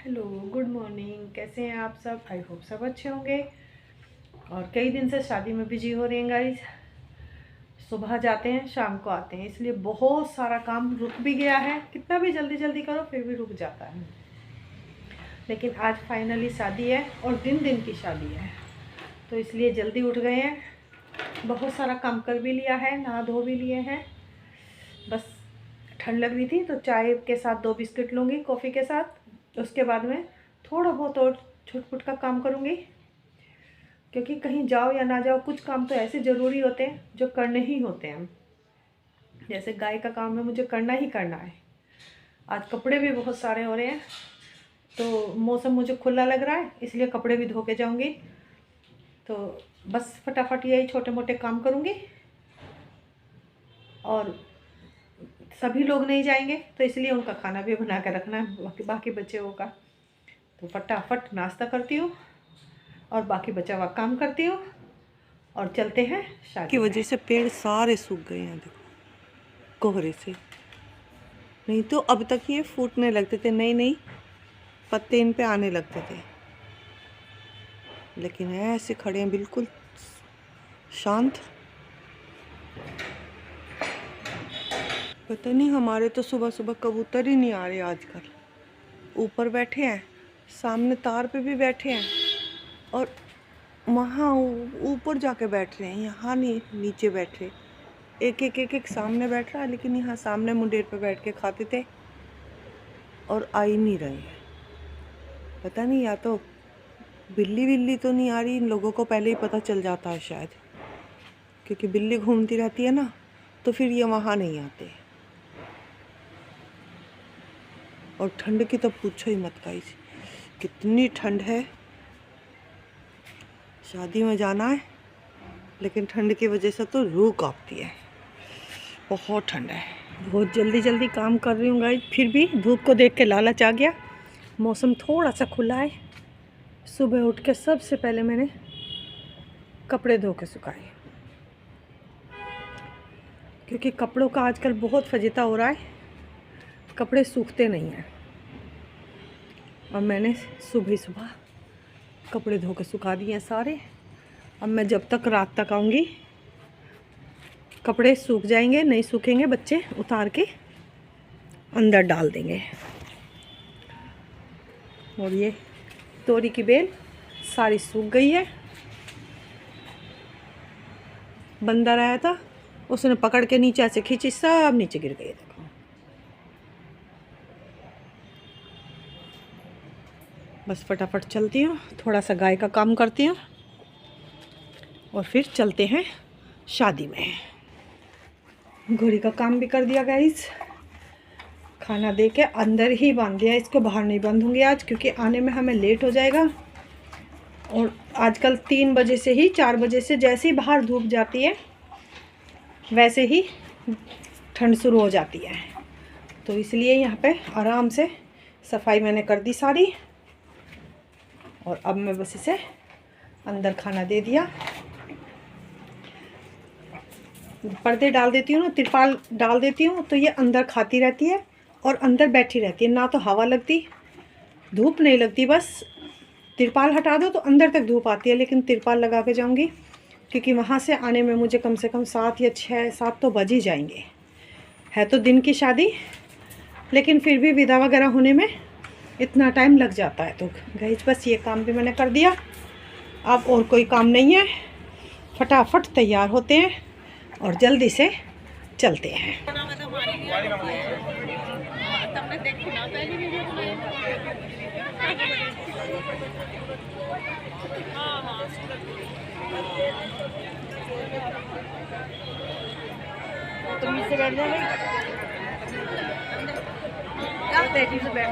Hello, good morning. कैसे हैं आप सब? आई होप सब अच्छे होंगे। और कई दिन से शादी में बिजी हो रही हैं गाइस। सुबह जाते हैं, शाम को आते हैं, इसलिए बहुत सारा काम रुक भी गया है। कितना भी जल्दी जल्दी करो फिर भी रुक जाता है। लेकिन आज फाइनली शादी है और दिन दिन की शादी है, तो इसलिए जल्दी उठ गए हैं। बहुत सारा काम कर भी लिया है, नहा धो भी लिए हैं। बस ठंड लग रही थी तो चाय के साथ 2 बिस्किट लूँगी कॉफ़ी के साथ। उसके बाद में थोड़ा बहुत और छुट-पुट का काम करूँगी, क्योंकि कहीं जाओ या ना जाओ कुछ काम तो ऐसे ज़रूरी होते हैं जो करने ही होते हैं। जैसे गाय का काम है, मुझे करना ही करना है। आज कपड़े भी बहुत सारे हो रहे हैं, तो मौसम मुझे खुला लग रहा है, इसलिए कपड़े भी धो के जाऊँगी। तो बस फटाफट यही छोटे मोटे काम करूँगी। और सभी लोग नहीं जाएंगे तो इसलिए उनका खाना भी बना कर रखना है, बाकी बचे हुआ का। तो फटाफट नाश्ता करती हूँ और बाकी बचा हुआ काम करती हूँ और चलते हैं शादी की वजह से पेड़ सारे सूख गए हैं, देखो कोहरे से। नहीं तो अब तक ये फूटने लगते थे, नई नई पत्ते इन पे आने लगते थे, लेकिन ऐसे खड़े हैं बिल्कुल शांत। पता नहीं, हमारे तो सुबह सुबह कबूतर ही नहीं आ रहे आजकल। ऊपर बैठे हैं, सामने तार पे भी बैठे हैं और वहाँ ऊपर जाके बैठ रहे हैं, यहाँ नहीं नीचे बैठ रहे। एक सामने बैठ रहा है, लेकिन यहाँ सामने मुंडेर पे बैठ के खाते थे और आ ही नहीं रहे हैं। पता नहीं, या तो बिल्ली तो नहीं आ रही। इन लोगों को पहले ही पता चल जाता है शायद, क्योंकि बिल्ली घूमती रहती है ना, तो फिर ये वहाँ नहीं आते। और ठंड की तो पूछो ही मत गाइस, कितनी ठंड है। शादी में जाना है, लेकिन ठंड की वजह से तो रूह कांपती है, बहुत ठंड है। बहुत जल्दी जल्दी काम कर रही हूँ गाइस, फिर भी धूप को देख के लालच आ गया। मौसम थोड़ा सा खुला है। सुबह उठ के सबसे पहले मैंने कपड़े धो के सुखाए, क्योंकि कपड़ों का आजकल बहुत फजीता हो रहा है, कपड़े सूखते नहीं हैं। और मैंने सुबह कपड़े धो के सुखा दिए हैं सारे। अब मैं जब तक रात तक आऊँगी, कपड़े सूख जाएंगे, नहीं सूखेंगे बच्चे उतार के अंदर डाल देंगे। और ये तोरी की बेल सारी सूख गई है। बंदर आया था, उसने पकड़ के नीचे से खींची, सब नीचे गिर गए। देखो, बस फटाफट चलती हूँ, थोड़ा सा गाय का काम करती हूँ और फिर चलते हैं शादी में। घोड़ी का काम भी कर दिया गाइस, खाना दे के अंदर ही बांध दिया। इसको बाहर नहीं बांधूंगी आज, क्योंकि आने में हमें लेट हो जाएगा। और आजकल 3 बजे से ही 4 बजे से जैसे ही बाहर धूप जाती है, वैसे ही ठंड शुरू हो जाती है। तो इसलिए यहाँ पे आराम से सफाई मैंने कर दी सारी। और अब मैं बस इसे अंदर खाना दे दिया। पर्दे डाल देती हूँ ना, तिरपाल डाल देती हूँ, तो ये अंदर खाती रहती है और अंदर बैठी रहती है। ना तो हवा लगती, धूप नहीं लगती। बस तिरपाल हटा दो तो अंदर तक धूप आती है, लेकिन तिरपाल लगा के जाऊँगी, क्योंकि वहाँ से आने में मुझे कम से कम 7 या 6-7 तो बज ही जाएंगे। है तो दिन की शादी, लेकिन फिर भी विदा वगैरह होने में इतना टाइम लग जाता है। तो गाइस, बस ये काम भी मैंने कर दिया। अब और कोई काम नहीं है, फटाफट तैयार होते हैं और जल्दी से चलते हैं। तुम इससे बैठ जाओ, से बैठ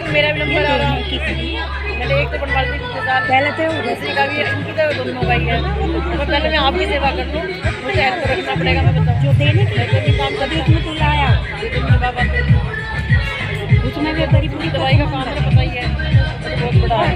मेरा भी नंबर आ रहा है। मैंने एक तो बनवा दी, पहले तो किसी का भी उनकी तो दोनों का ही है। तो पहले मैं आपकी सेवा कर लूँ, मुझे हेल्प रखना पड़ेगा। मैं बताऊँ जो देने के लिए काम कभी उसमें तू लाया बाबा, उसमें भी बड़ी पूरी दवाई का काम है, पता ही है, बहुत बड़ा है।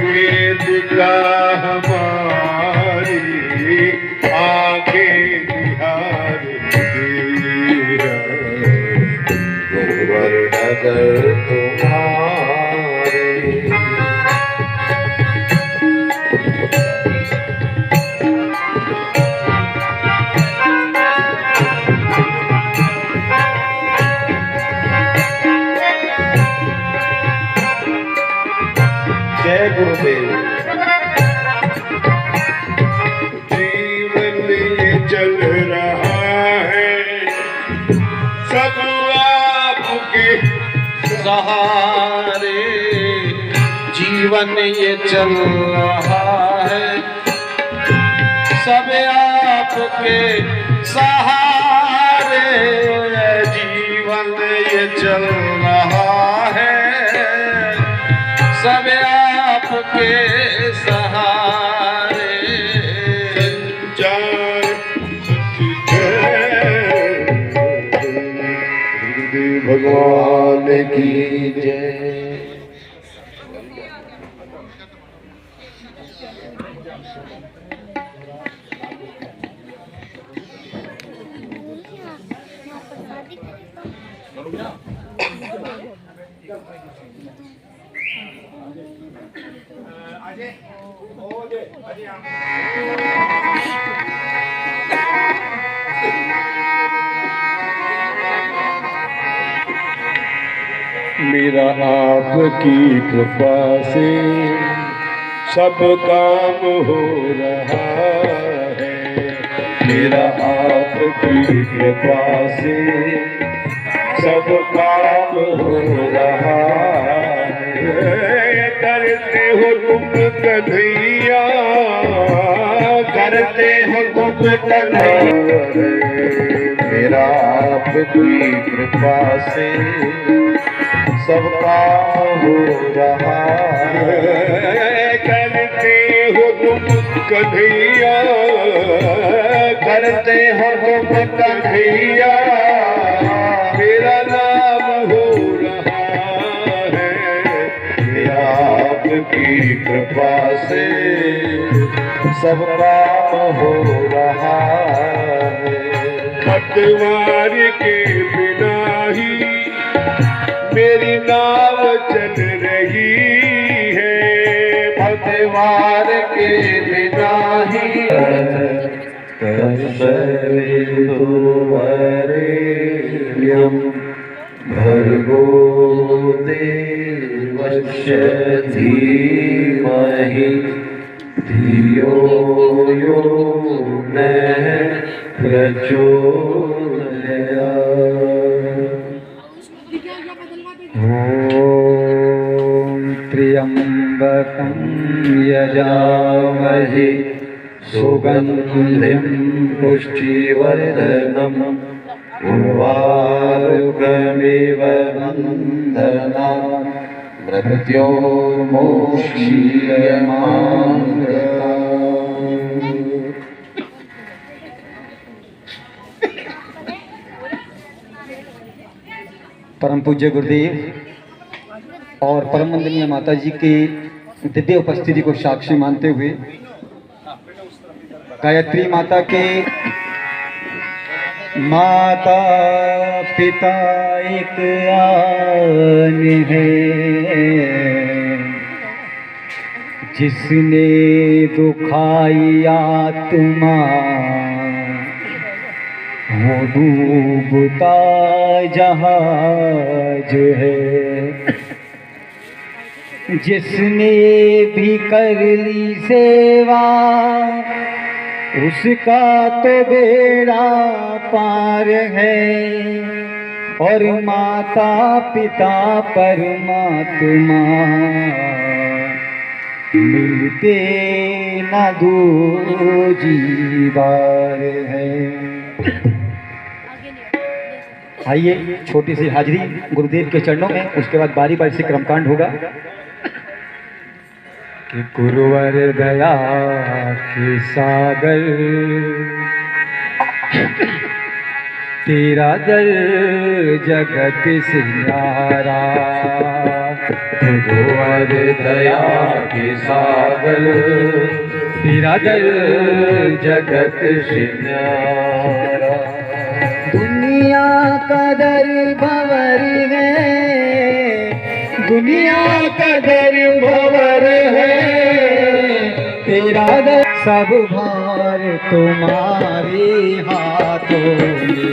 वेदिका हमारी आंखें बिहार नगर तुम्हारे। जय गुरुदेव। जीवन ये चल रहा है सब आपके सहारे, जीवन ये चल रहा है सब आपके सहारे, जीवन ये चल रहा है सब आपके सहारे। संचार गुरुदेव भगवान की जय। अजय मेरा आपकी कृपा से सब काम हो रहा है। मेरा आपकी कृपा से सब काम हो रहा है। करते हो तुम कन्हैया, करते हो तुम कन्हैया। मेरा आपकी कृपा से सब काम हो रहा है। करते हो तुम कन्हैया, करते हो तुम कन्हैया। मेरा नाम हो रहा है। मेरा आपकी कृपा से सब काम हो रहा है। पतवार के बिना ही मेरी नाव चल रही है। पतवार के बिना ही भर्गो देवस्य धीमहि धियो यो नः प्रचोदयात्। ॐ त्र्यम्बकं यजामहे सुगन्धिं पुष्टिवर्धनम् उर्वारुकमिव बन्धनान् मृत्योर्मोक्षीयमामृतात्। परम पूज्य गुरुदेव और परम वंदनीय माता जी की दिव्य उपस्थिति को साक्षी मानते हुए गायत्री माता के माता पिता एक आन है, जिसने दुखाई आत्मा वो डूबता जहाज है। जिसने भी कर ली सेवा उसका तो बेड़ा पार है। और माता पिता परमात्मा मिलते न दो जीवार है। आइए छोटी सी हाजिरी गुरुदेव के चरणों में, उसके बाद बारी बारी से क्रमकांड होगा। कि गुरुवर दया के सागर तेरा दर जगत से न्यारा। गुरुवर दया के सागर तेरा दर जगत से न्यारा। दुनिया का दर भंवर है, दुनिया का दर भंवर है। तेरा दर सब भार तुम्हारे हाथों में।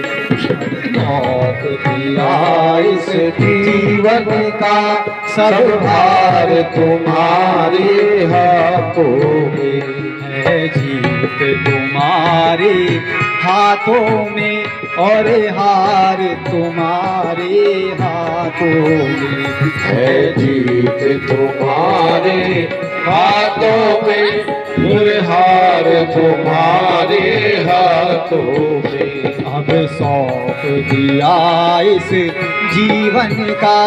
मौत दिया इस जीवन का सब भार तुम्हारे हाथों में है। जीत तुम्हारे हाथों में और हार तुम्हारे हाथों में है। जीत तुम्हारे हाथों में और हार तुम्हारे हाथों में। अब सौंप दिया इस जीवन का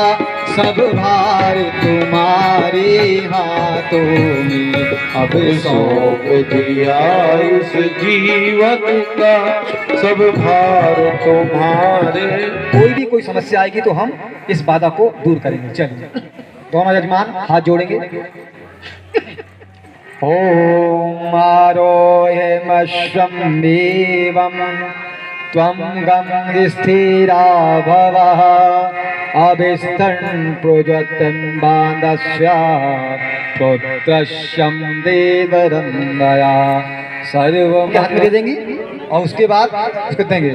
सब भार तुम्हारे हाथों में। अब सौंप दिया इस जीवन का सब भार तुम्हारे। कोई भी कोई समस्या आएगी तो हम इस बाधा को दूर करेंगे। चलिए दोनों यजमान हाथ जोड़ेंगे। ओम आरोह्यमश्वं देवं त्वं गं स्थिरा भवः। अभिस्तन् प्रोजतं बान्धस्य पुत्रस्यं देवरन्दया। सर्वं हाथ में दे देंगे और उसके बाद उसको देंगे।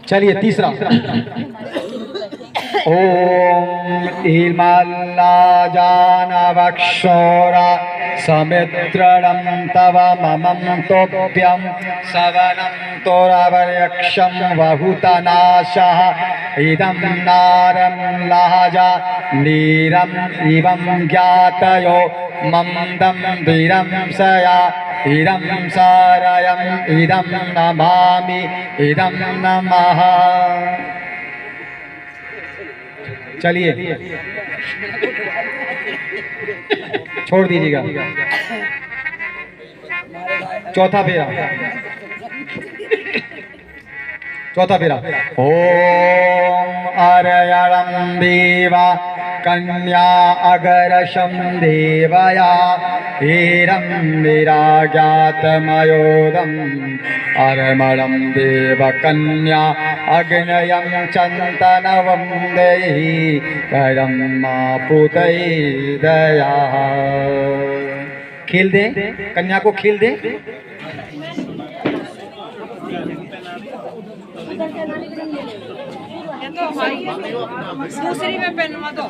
चलिए तीसरा। ओम इल्मल्लाजानवक्षोरा समित्रणं तव ममं तोभ्यं सवनं तोरवर्यक्षं वहुतनाशः इदं नारं लहजा नीरम् इवं ज्ञातयो मन्दं धीरं सया इदं सारयम् इदं नमामि इदं नमः। चलिए छोड़ दीजिएगा। चौथा फेरा। ओम अरयणं देवा कन्या अगरशं देवया हीरं विराज्ञातमयोदम् अरमणं देव कन्या अग्नयं चन्दनवं देहि करं मा पुतै दया। खील दे, कन्या को खील दे। दूसरी में पहनवा दो।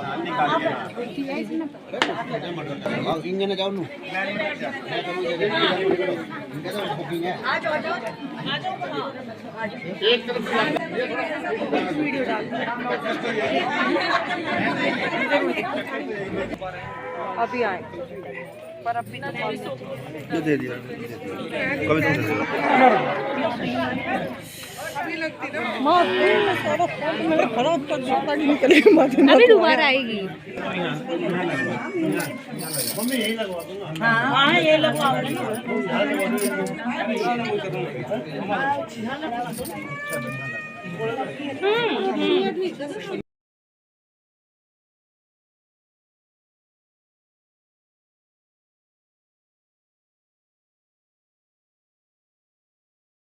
अभी आए पर अभी तो दे दिया कभी अभी दोबारा आएगी। हाँ ये लगवा